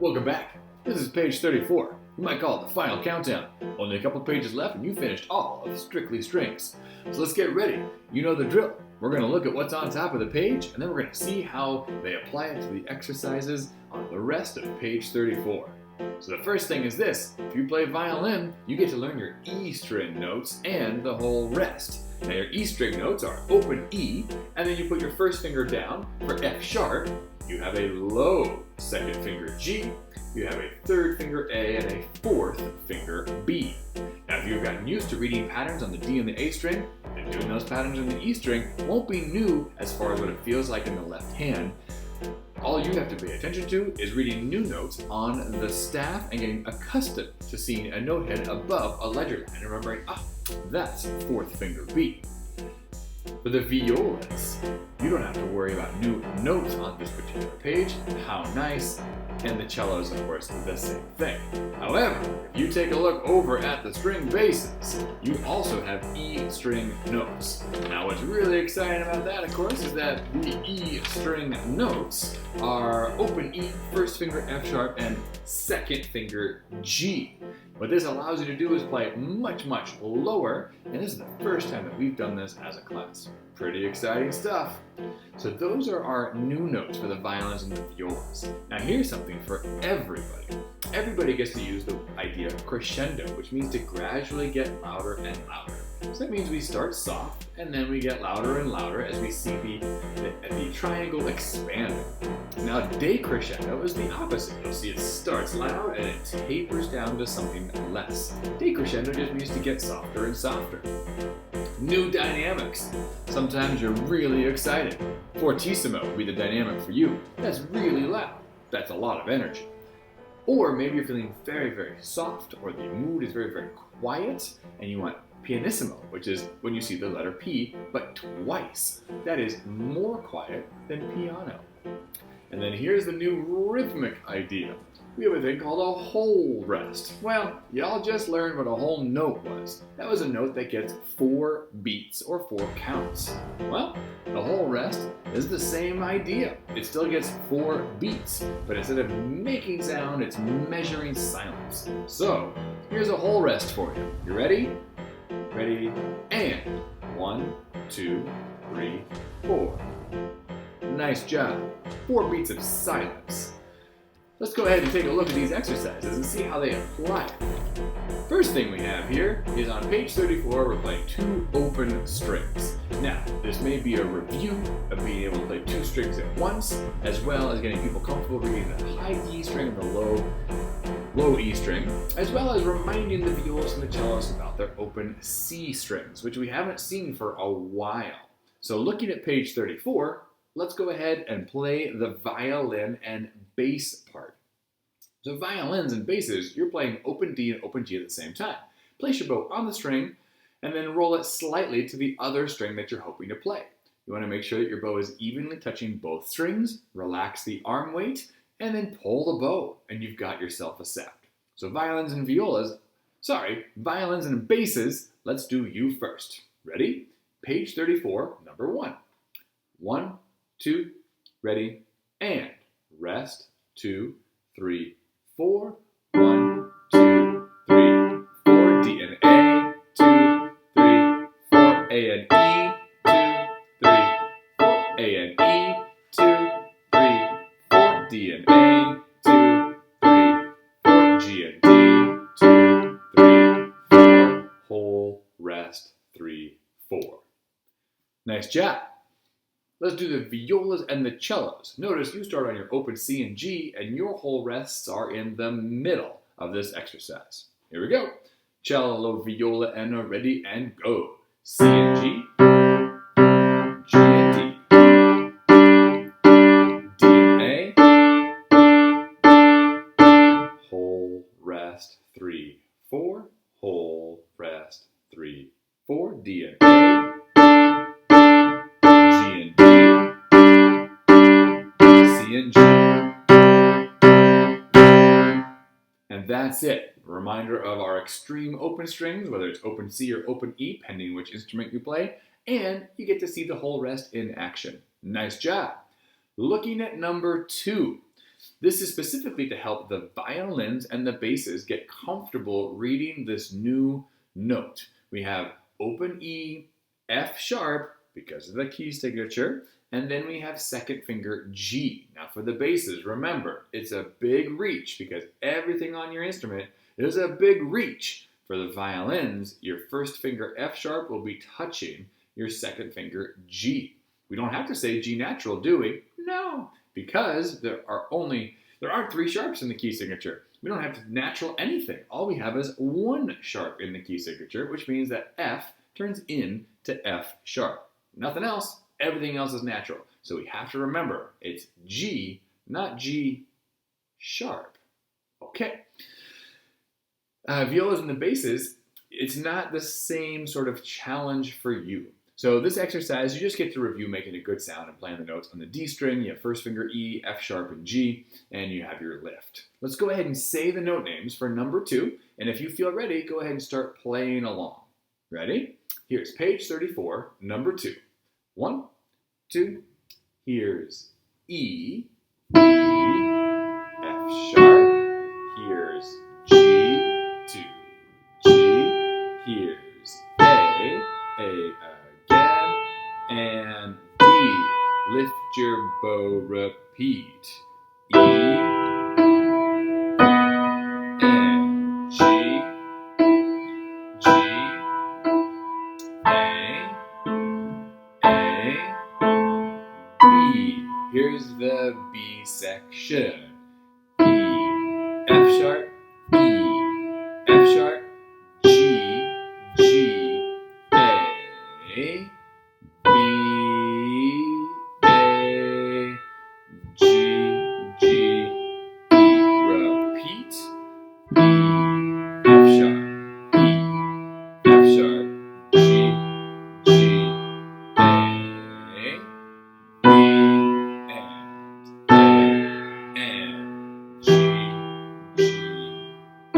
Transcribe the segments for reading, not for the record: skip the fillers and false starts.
Welcome back. This is page 34. You might call it the final countdown. Only a couple pages left and you finished all of Strictly Strings. So let's get ready. You know the drill. We're going to look at what's on top of the page and then we're going to see how they apply it to the exercises on the rest of page 34. So the first thing is this. If you play violin, you get to learn your E string notes and the whole rest. Now your E string notes are open E, and then you put your first finger down for F sharp. You have a low second finger G, you have a third finger A, and a fourth finger B. Now if you've gotten used to reading patterns on the D and the A string, then doing those patterns on the E string won't be new as far as what it feels like in the left hand. All you have to pay attention to is reading new notes on the staff and getting accustomed to seeing a note head above a ledger line and remembering, that's fourth finger B. For the violas, you don't have to worry about new notes on this particular page. How nice. And the cellos, of course, the same thing. However, if you take a look over at the string basses, you also have E string notes. Now what's really exciting about that, of course, is that the E string notes are open E, first finger F sharp, and second finger G. What this allows you to do is play much, much lower, and this is the first time that we've done this as a class. Pretty exciting stuff. So those are our new notes for the violins and the violas. Now here's something for everybody. Everybody gets to use the idea of crescendo, which means to gradually get louder and louder. So that means we start soft, and then we get louder and louder as we see the triangle expanding. Now decrescendo is the opposite. You'll see it starts loud and it tapers down to something less. Decrescendo just means to get softer and softer. New dynamics. Sometimes you're really excited. Fortissimo would be the dynamic for you. That's really loud. That's a lot of energy. Or maybe you're feeling very, very soft, or the mood is very, very quiet, and you want pianissimo, which is when you see the letter P, but twice. That is more quiet than piano. And then here's the new rhythmic idea. We have a thing called a whole rest. Well, y'all just learned what a whole note was. That was a note that gets 4 beats or 4 counts. Well, the whole rest is the same idea. It still gets 4 beats, but instead of making sound, it's measuring silence. So, here's a whole rest for you. You ready? Ready, and 1, 2, 3, 4. Nice job. 4 beats of silence. Let's go ahead and take a look at these exercises and see how they apply. First thing we have here is on page 34, we're playing 2 open strings. Now, this may be a review of being able to play 2 strings at once, as well as getting people comfortable reading the high E string and the low E string, as well as reminding the violas and the cellos about their open C strings, which we haven't seen for a while. So looking at page 34, let's go ahead and play the violin and bass part. So violins and basses, you're playing open D and open G at the same time. Place your bow on the string and then roll it slightly to the other string that you're hoping to play. You want to make sure that your bow is evenly touching both strings, relax the arm weight, and then pull the bow, and you've got yourself a sound. So violins and basses, let's do you first. Ready? Page 34, number 1. 1, 2, ready, and rest, 2, 3, 4. 1, 2, 3, 4. D and A, 2, 3, 4. A and E, 2, 3, 4. A and E, 2, 3, 4. D and A, 2, 3, 4. G and D, 2, 3, 4. Whole, rest, 3, 4. Nice job. Let's do the violas and the cellos. Notice you start on your open C and G, and your whole rests are in the middle of this exercise. Here we go. Cello, viola, and ready, and go. C and G, G and D, D and A, whole, rest, 3, 4, whole, rest, 3, 4, D and A, and G. And that's it. A reminder of our extreme open strings, whether it's open C or open E, pending which instrument you play, and you get to see the whole rest in action. Nice job. Looking at number 2. This is specifically to help the violins and the basses get comfortable reading this new note. We have open E, F sharp, because of the key signature, and then we have second finger G. Now for the basses, remember, it's a big reach because everything on your instrument is a big reach. For the violins, your first finger F sharp will be touching your second finger G. We don't have to say G natural, do we? No, because there aren't 3 sharps in the key signature. We don't have to natural anything. All we have is 1 sharp in the key signature, which means that F turns into F sharp. Nothing else. Everything else is natural. So we have to remember it's G, not G sharp. Okay. Violas and the basses, it's not the same sort of challenge for you. So this exercise, you just get to review making a good sound and playing the notes on the D string. You have first finger E, F sharp, and G, and you have your lift. Let's go ahead and say the note names for number 2, and if you feel ready, go ahead and start playing along. Ready? Here's page 34, number 2. 1, 2, here's E, E, F sharp, here's G, 2, G, here's A again, and B, lift your bow, repeat, E, and G, G, A, B. Here's the B section. E, F sharp, E, F sharp, G, G, A, B, A, G, G, E. Repeat. E, F sharp, E, F sharp, G, G, A, B, and G, G, E.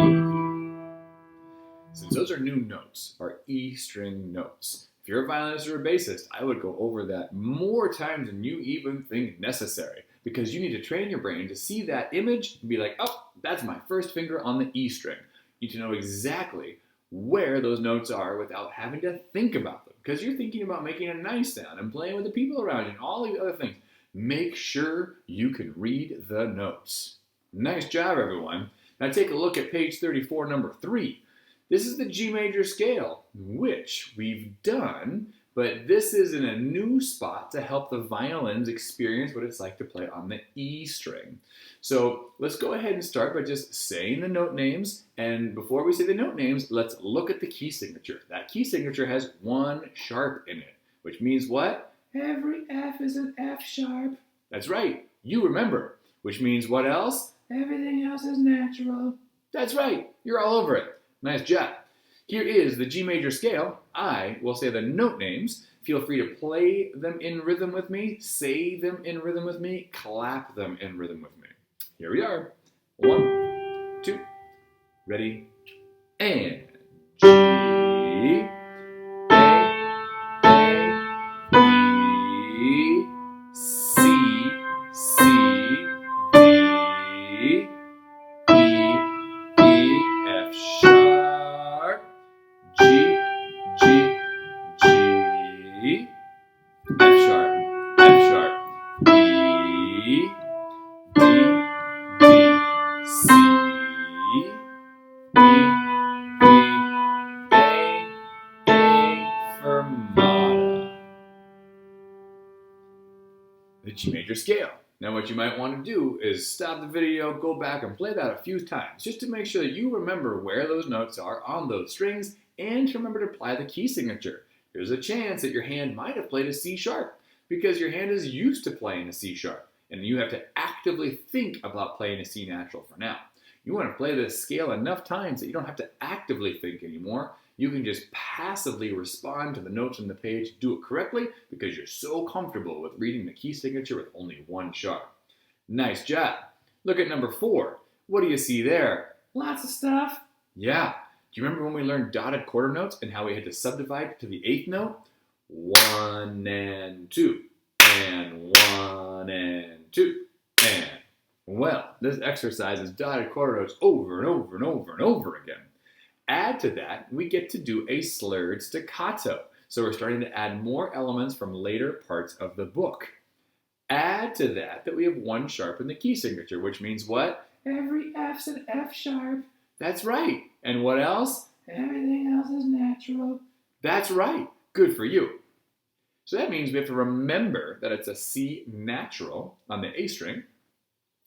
Since those are new notes, are E string notes. If you're a violinist or a bassist, I would go over that more times than you even think necessary, because you need to train your brain to see that image and be like, oh, that's my first finger on the E string. You need to know exactly where those notes are without having to think about them, because you're thinking about making a nice sound and playing with the people around you and all these other things. Make sure you can read the notes. Nice job, everyone. Now take a look at page 34, number 3. This is the G major scale, which we've done, but this is in a new spot to help the violins experience what it's like to play on the E string. So let's go ahead and start by just saying the note names, and before we say the note names, let's look at the key signature. That key signature has 1 sharp in it, which means what? Every F is an F sharp. That's right, you remember, which means what else? Everything else is natural. That's right, you're all over it. Nice job. Here is the G major scale. I will say the note names. Feel free to play them in rhythm with me, say them in rhythm with me, clap them in rhythm with me. Here we are. 1, 2, ready, and G, B, C, D, E, F sharp, G, G, G, F sharp, E, D, D, C, B, A fermata. The G major scale. Now what you might want to do is stop the video, go back and play that a few times, just to make sure that you remember where those notes are on those strings, and to remember to apply the key signature. There's a chance that your hand might have played a C sharp, because your hand is used to playing a C sharp, and you have to actively think about playing a C natural for now. You want to play this scale enough times that you don't have to actively think anymore. You can just passively respond to the notes on the page, do it correctly, because you're so comfortable with reading the key signature with only 1 sharp. Nice job. Look at number 4. What do you see there? Lots of stuff. Yeah. Do you remember when we learned dotted quarter notes and how we had to subdivide to the 8th note? 1 and 2, and 1 and 2, and Well, this exercise is dotted quarter notes over and over and over and over again. Add to that, we get to do a slurred staccato. So we're starting to add more elements from later parts of the book. Add to that we have one sharp in the key signature, which means what? Every F's an F sharp. That's right. And what else? Everything else is natural. That's right. Good for you. So that means we have to remember that it's a C natural on the A string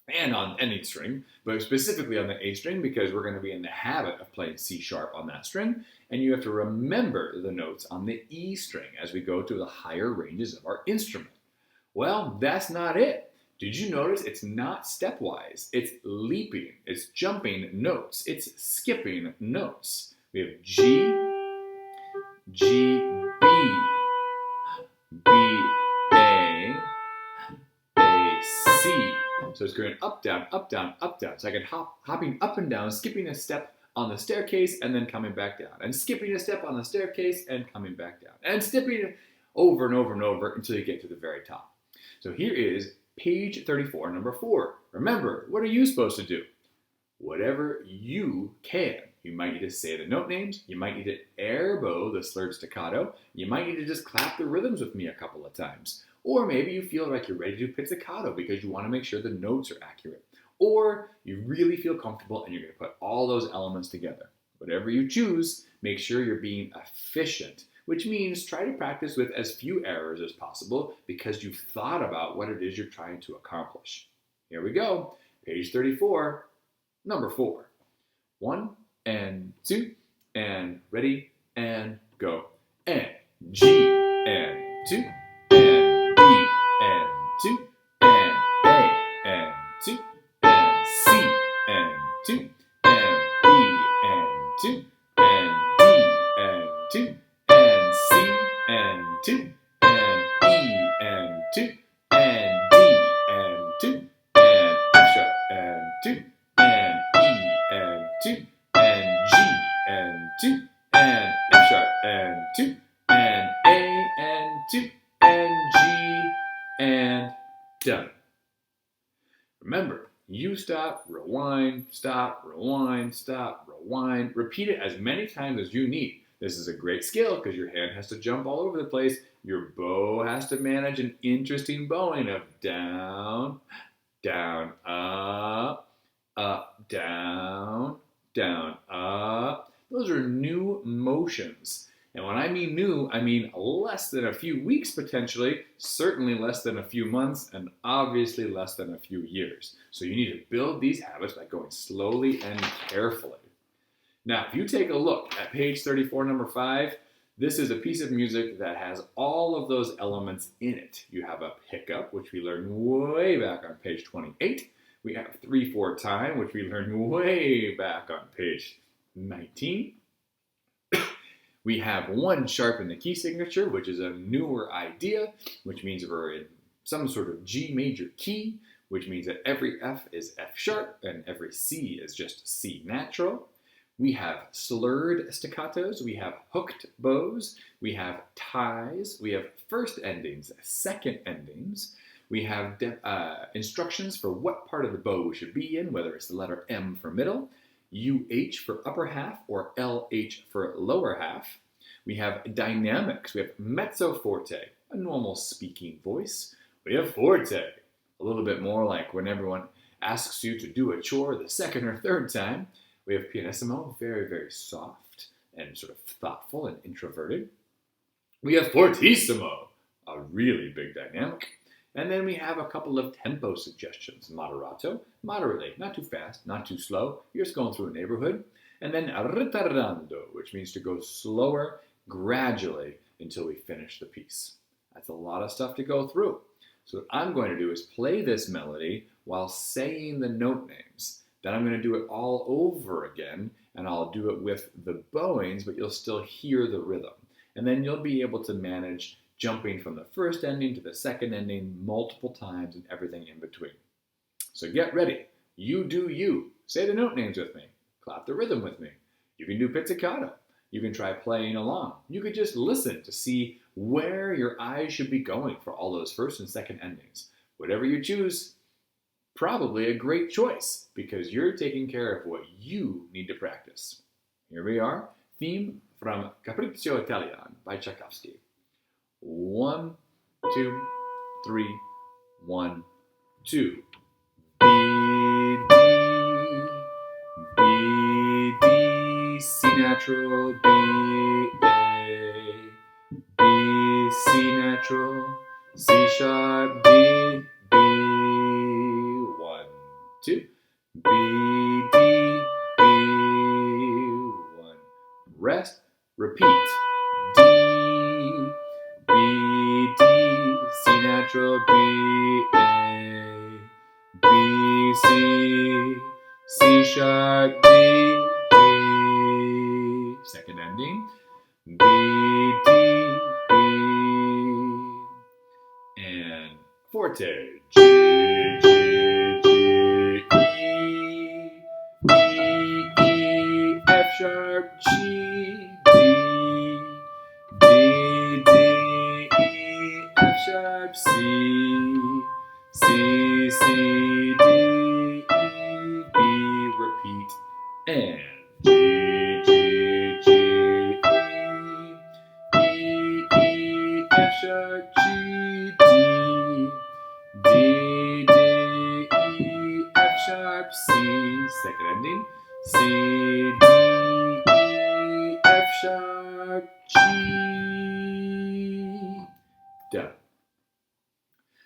and on any string, but specifically on the A string because we're going to be in the habit of playing C sharp on that string. And you have to remember the notes on the E string as we go to the higher ranges of our instrument. Well, that's not it. Did you notice it's not stepwise? It's leaping, it's jumping notes, it's skipping notes. We have G, G, B, B, A, C. So it's going up, down, up, down, up, down. So I can hopping up and down, skipping a step on the staircase and then coming back down. And skipping a step on the staircase and coming back down. And skipping over and over and over until you get to the very top. So here is page 34, number 4. Remember, what are you supposed to do? Whatever you can. You might need to say the note names. You might need to air bow the slurred staccato. You might need to just clap the rhythms with me a couple of times. Or maybe you feel like you're ready to do pizzicato because you want to make sure the notes are accurate. Or you really feel comfortable and you're going to put all those elements together. Whatever you choose, make sure you're being efficient, which means try to practice with as few errors as possible because you've thought about what it is you're trying to accomplish. Here we go. Page 34, number 4. 1 and 2 and ready and go. And G and 2 and B and 2 and A and 2 and C and 2 and E and 2 and D and 2 and C and 2 and E and 2 and D and 2 and F sharp and 2 and E and 2 and G and 2 and F sharp and 2 and A and 2 and G and done. Remember, you stop, rewind, stop, rewind, stop, rewind. Repeat it as many times as you need. This is a great skill because your hand has to jump all over the place. Your bow has to manage an interesting bowing of down, down, up, up, down, down, up. Those are new motions. And when I mean new, I mean less than a few weeks potentially, certainly less than a few months, and obviously less than a few years. So you need to build these habits by going slowly and carefully. Now, if you take a look at page 34, number 5, this is a piece of music that has all of those elements in it. You have a pickup, which we learned way back on page 28. We have 3/4 time, which we learned way back on page 19. We have one sharp in the key signature, which is a newer idea, which means we're in some sort of G major key, which means that every F is F sharp and every C is just C natural. We have slurred staccatos, we have hooked bows, we have ties, we have first endings, second endings. We have instructions for what part of the bow we should be in, whether it's the letter M for middle, UH for upper half, or LH for lower half. We have dynamics. We have mezzo forte, a normal speaking voice. We have forte, a little bit more like when everyone asks you to do a chore the second or third time. We have pianissimo, very, very soft and sort of thoughtful and introverted. We have fortissimo, a really big dynamic. And then we have a couple of tempo suggestions. Moderato, moderately, not too fast, not too slow. You're just going through a neighborhood. And then ritardando, which means to go slower, gradually, until we finish the piece. That's a lot of stuff to go through. So what I'm going to do is play this melody while saying the note names. Then I'm going to do it all over again, and I'll do it with the bowings, but you'll still hear the rhythm. And then you'll be able to manage jumping from the first ending to the second ending multiple times and everything in between. So get ready. You do you. Say the note names with me. Clap the rhythm with me. You can do pizzicato. You can try playing along. You could just listen to see where your eyes should be going for all those first and second endings. Whatever you choose, Probably a great choice because you're taking care of what you need to practice. Here we are, theme from Capriccio Italian by Tchaikovsky. 1, 2, 3, 1, 2. B, D, C natural, B, A, B, C natural, C sharp, D, B, 1, 2, B, D, B, 1, rest, repeat, D, B, D, C natural, B, A, B, C, C sharp, D, B, second ending, B, D, B, and forte, G, G, G, E, E, E, F sharp, G, D, D, D, E, F sharp, C, C, C, D, E, B, repeat, and G, G, G, E, E, F sharp, G, D, D, D, E, F sharp, C, second ending, C, D, E, F sharp, G. Done.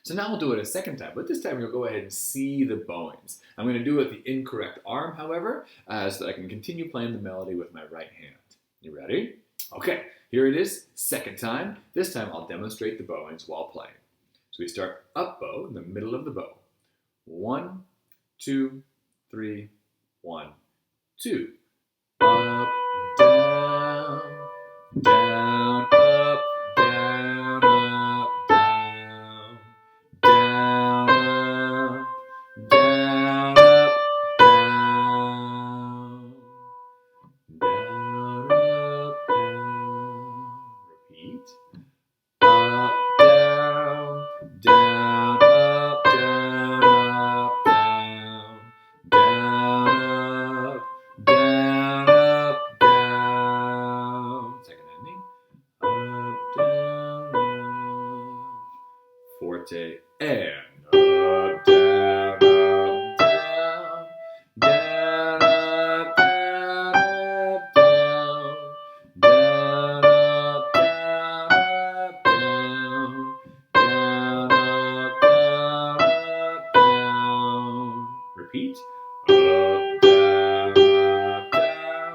So now we'll do it a second time, but this time you'll go ahead and see the bowings. I'm going to do it with the incorrect arm, however, so that I can continue playing the melody with my right hand. You ready? Okay, here it is, second time. This time I'll demonstrate the bowings while playing. So we start up bow in the middle of the bow. 1, 2, 3, 1, 2. Up, down, down, up, down, up, down, down, up, down, up, down, down, up, down. Repeat. Up, down, down, up, down, up, down, down, up, down, up, down. Second ending. Up, down, up. Forte and up, down, up, down, down, up, down, up, down, down, up, down, up, down, down, up, down, up, down. Repeat. Up, down, up, down,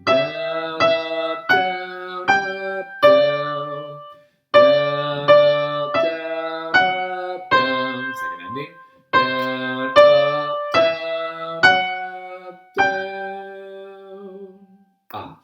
down, up, down, up, down, down, up, down, up, down. Second ending. Down, up, down, up, down. Ah.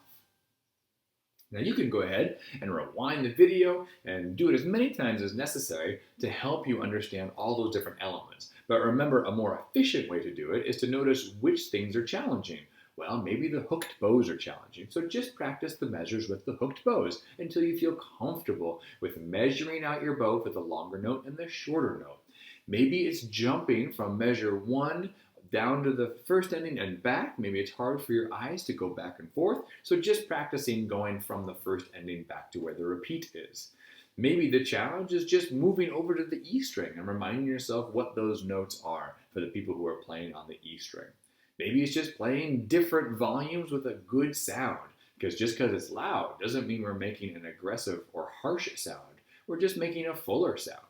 Now you can go ahead and rewind the video and do it as many times as necessary to help you understand all those different elements. But remember, a more efficient way to do it is to notice which things are challenging. Well, maybe the hooked bows are challenging, so just practice the measures with the hooked bows until you feel comfortable with measuring out your bow for the longer note and the shorter note. Maybe it's jumping from measure 1 down to the first ending and back. Maybe it's hard for your eyes to go back and forth, so just practicing going from the first ending back to where the repeat is. Maybe the challenge is just moving over to the E string and reminding yourself what those notes are for the people who are playing on the E string. Maybe it's just playing different volumes with a good sound, because just because it's loud doesn't mean we're making an aggressive or harsh sound. We're just making a fuller sound.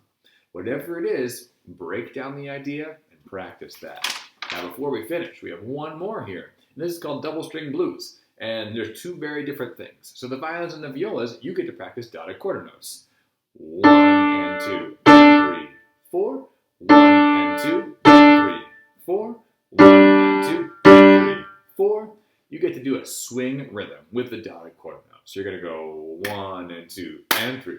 Whatever it is, break down the idea and practice that. Now before we finish, we have one more here. And this is called double string blues. And there's two very different things. So the violins and the violas, you get to practice dotted quarter notes. 1 and 2 and 3, 4. 1 and 2 and 3, 4. 1 and 2 and 3, 4. You get to do a swing rhythm with the dotted quarter notes. So you're going to go 1 and 2 and 3,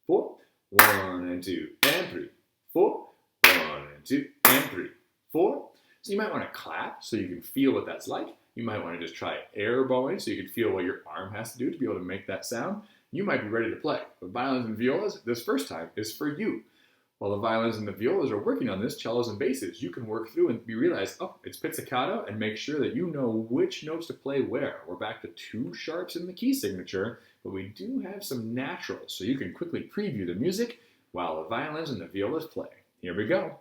4. 1 and 2 and 3, 4. 1 and 2 and 3, 4. So you might want to clap so you can feel what that's like. You might want to just try air bowing so you can feel what your arm has to do to be able to make that sound. You might be ready to play. But violins and violas, this first time is for you. While the violins and the violas are working on this, cellos and basses, you can work through and you realize, oh, it's pizzicato, and make sure that you know which notes to play where. We're back to 2 sharps in the key signature, but we do have some naturals, so you can quickly preview the music while the violins and the violas play. Here we go.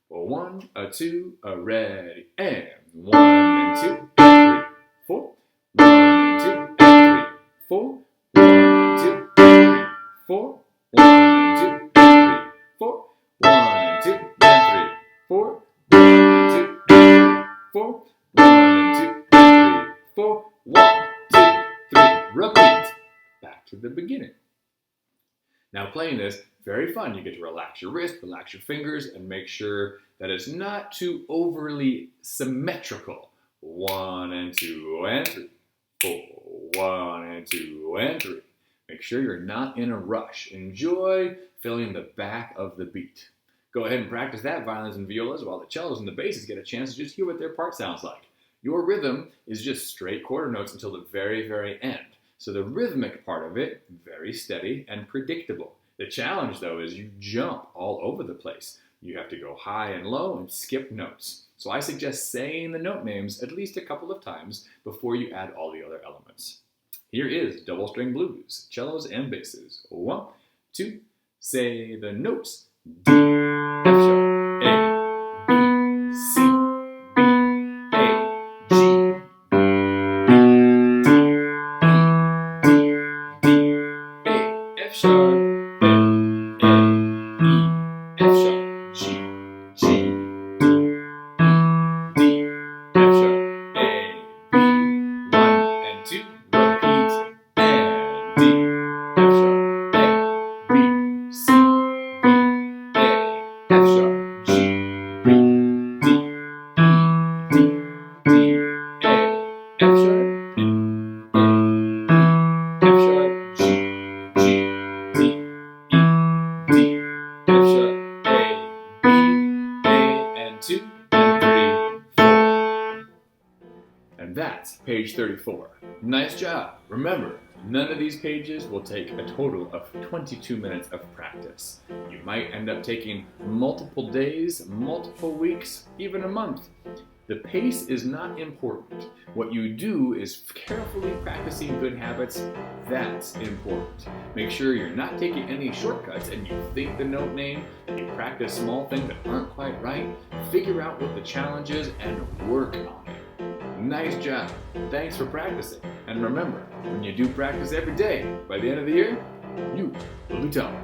Well, 1, a 2, a ready, and 1 and 2 and 3, 4. 1 and 2 and 3, 4. 1 and 2 and 3, 4. 1 and 2 and 3, 4. 1 and 2 and 3, 4. 1 and 2 and 3, 4. 1 and 2 and 3, 4. 1, 2, 3. Repeat. Back to the beginning. Now playing this, very fun. You get to relax your wrist, relax your fingers, and make sure that it's not too overly symmetrical. 1 and 2 and 3, 4. 1 and 2 and 3. Make sure you're not in a rush. Enjoy filling the back of the beat. Go ahead and practice that, violins and violas, while the cellos and the basses get a chance to just hear what their part sounds like. Your rhythm is just straight quarter notes until the very, very end. So the rhythmic part of it, very steady and predictable. The challenge, though, is you jump all over the place. You have to go high and low and skip notes. So I suggest saying the note names at least a couple of times before you add all the other elements. Here is double string blues, cellos and basses. 1, 2, say the notes. D, F sharp, A, B, C, B, A, G, F sharp, A, E, F sharp, G, G, D, E, D, F sharp, A, B, 1 and 2, repeat, and D, F sharp, A, B, C, B, A, F sharp, G, B, D, E, D, D, A, F sharp, F sharp, G, G, D, E, D, F sharp, A, B, A, and 2, and 3, 4. And that's page 34. Nice job. Remember, none of these pages will take a total of 22 minutes of practice. You might end up taking multiple days, multiple weeks, even a month. The pace is not important. What you do is carefully practicing good habits. That's important. Make sure you're not taking any shortcuts and you think the note name, and you practice small things that aren't quite right. Figure out what the challenge is and work on it. Nice job. Thanks for practicing. And remember, when you do practice every day, by the end of the year, you will be taller.